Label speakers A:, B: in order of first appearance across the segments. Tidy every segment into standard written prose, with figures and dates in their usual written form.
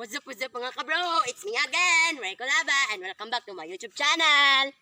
A: What's up mga kabro? It's me again, Ray Colaba, and welcome back to my YouTube channel.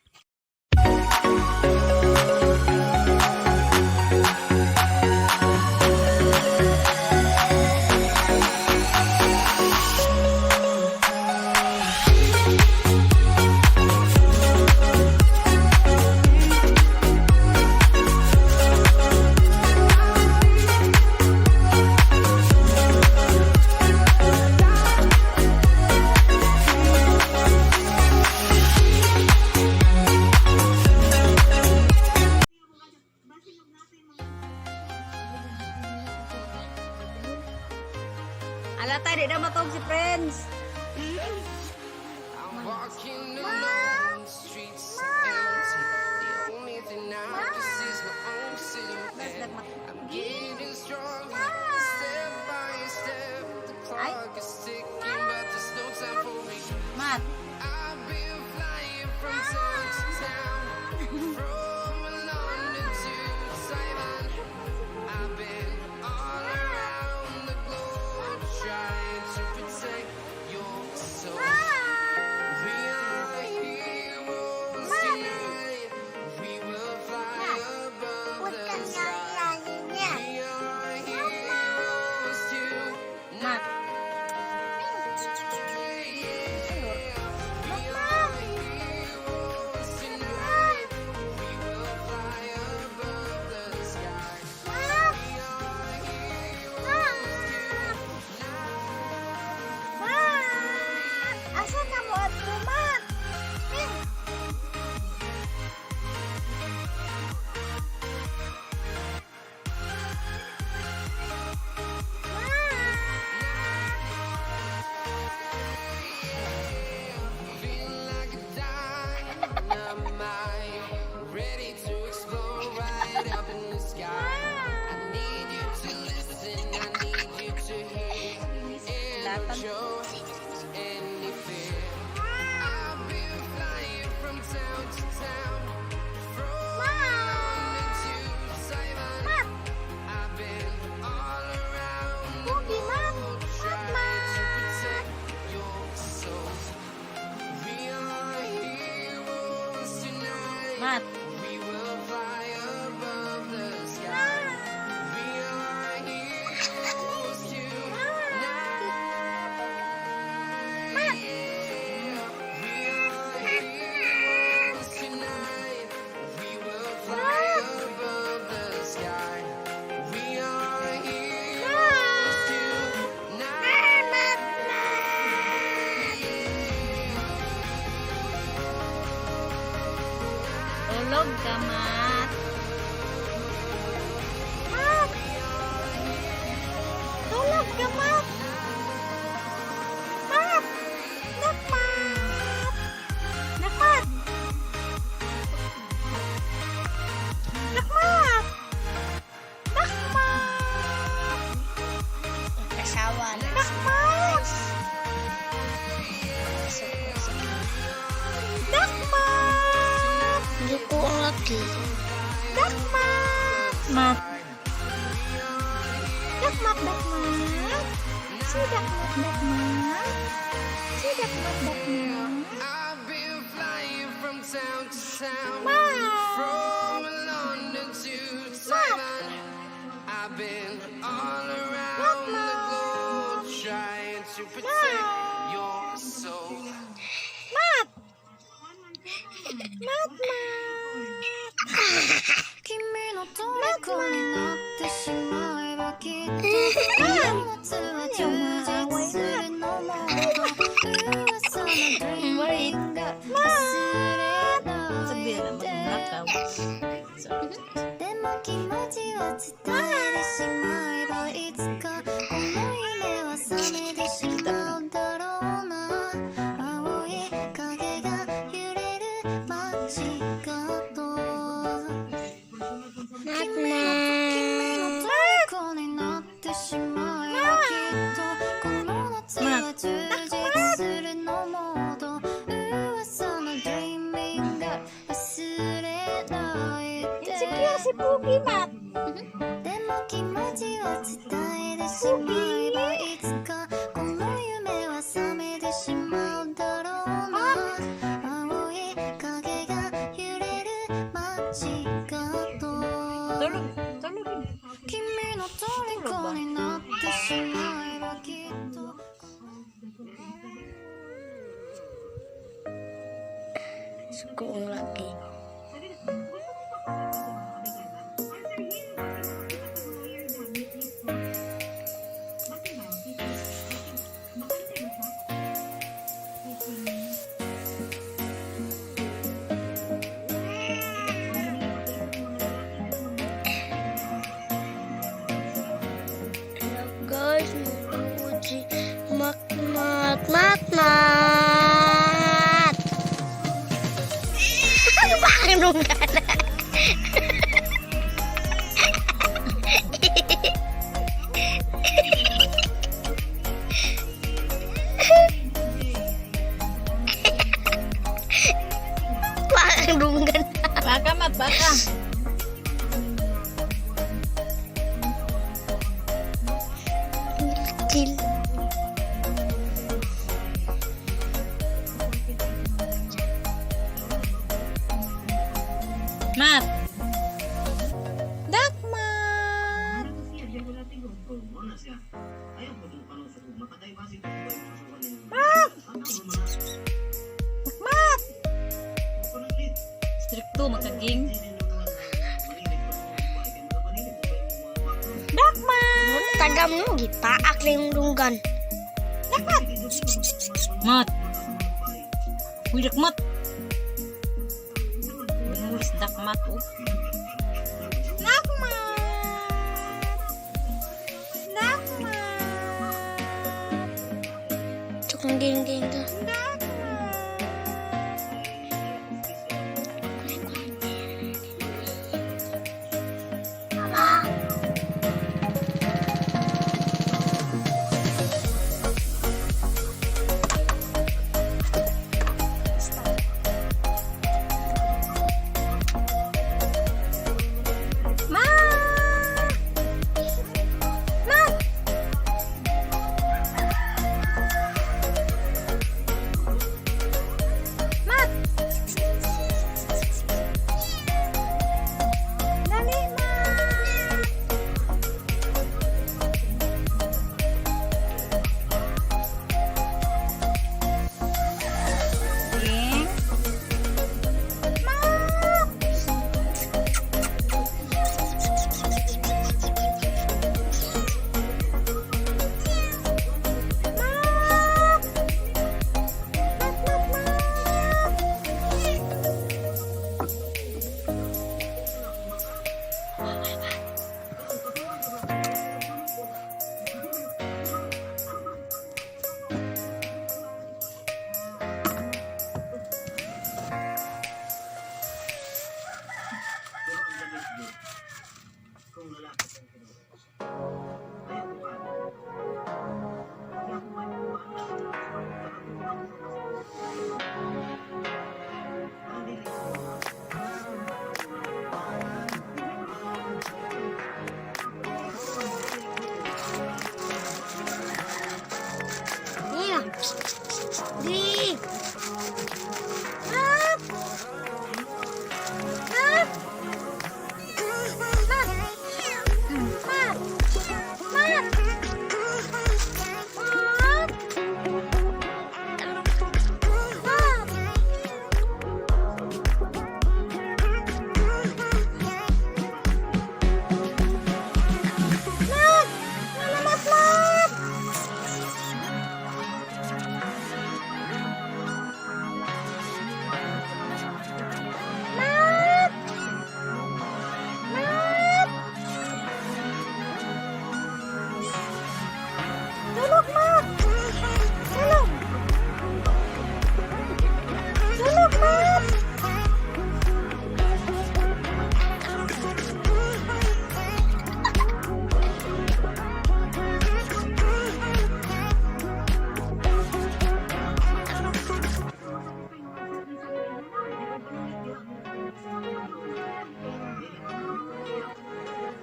B: Alata, di na matog si Friends.
C: I'm walking alone, the streets are empty. The only thing I can see is my own silhouette. I'm getting stronger, step by step. The clock is ticking, but there's no time for me.
B: Mat,
C: I've been flying from town to town, from London to Taiwan. I've been all around the globe, trying to protect your soul. We are heroes tonight. We will fly above the sky. We are heroes tonight.
B: Mat.
C: We are heroes tonight. We will fly above the sky. We are heroes
B: Asa ka mo at Mat?
C: Feel like a dynamite, ready to explode right up in the sky. I need you to listen, I need you to hear, and don't show any fear. I've been flying from town to town, from London to Taiwan. I've been all around the globe, trying to protect your soul. We are heroes tonight.
B: Mat.
C: We will fly above the sky. We are heroes tonight. We are heroes tonight. We will fly above the sky. We are heroes
B: Tulog ka, Mat. Tulog ka, Mat. Mat. Nakmat. Nakmat. Nakmat. Nakmat. Kasawa na. Nakmat. Nakmat.
D: Hindi ko lagi.
B: Dakmat. Mat. Dakmat, dakmat. Si dakmat, dakmat. Si dakmat, dakmat.
C: I've been flying from town to town,
B: Mat.
C: from London to Taiwan. I've been all around the globe, trying to protect your soul.
B: Mat. Mat, mat.
D: 君の虜になってしまえばきっと夏は充実するのも噂のドリームが忘れないででも気持ちは伝えてしまえばいつかこの夢は覚めてしまうだろうな青い影が揺れる街角君の虜になってしまえばきっとこの夏は充実するのもと噂のドリーミングが忘れないで
B: Insecure si Pugi, Mat.
D: でも気持ちは伝えてしまえばいつかこの夢は
A: Kung laki. Guys, mag-uji mat. Ano ba ang runggan? Parang runggan.
B: Baka mat, baka.
A: Chill.
B: Mat. Dakmat. Mat. Dakmat. Stricto makaging. Dakmat.
A: Tagam mo, gitaak lang yung runggan.
B: Mat. Uy, dakmat. Nulis dakmat, oh. Dakmat. Dakmat.
A: Tukang ging-ging ka.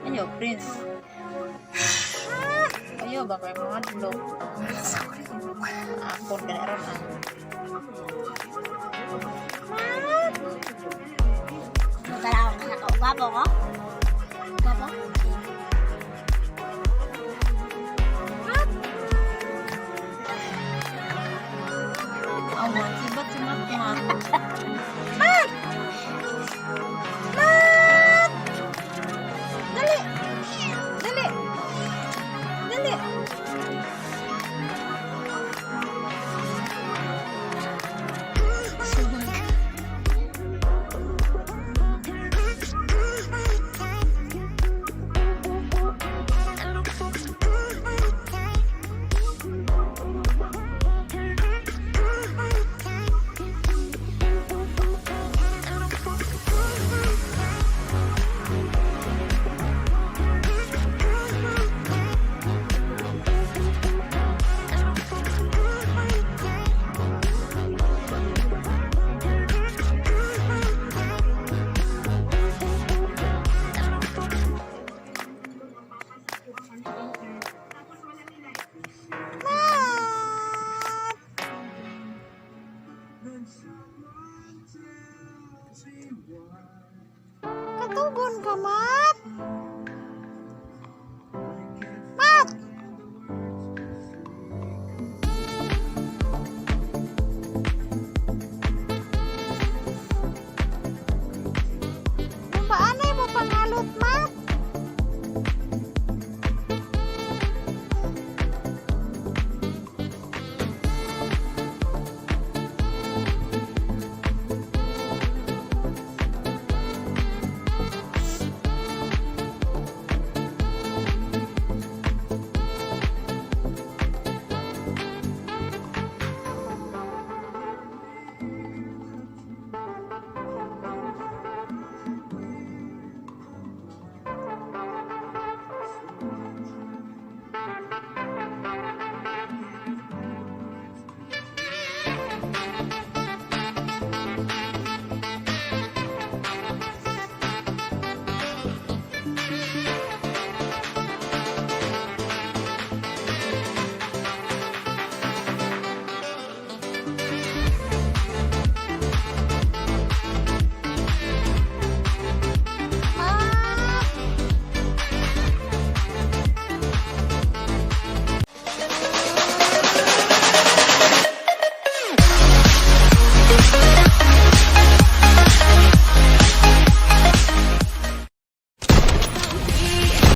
B: Ayo, Prince. Ayo, bakal mga dulu. Ako dan Aaron.
A: Magkalaw na nakaubabaw ko. Babaw?
B: Ang mga sibat si Mat. mama?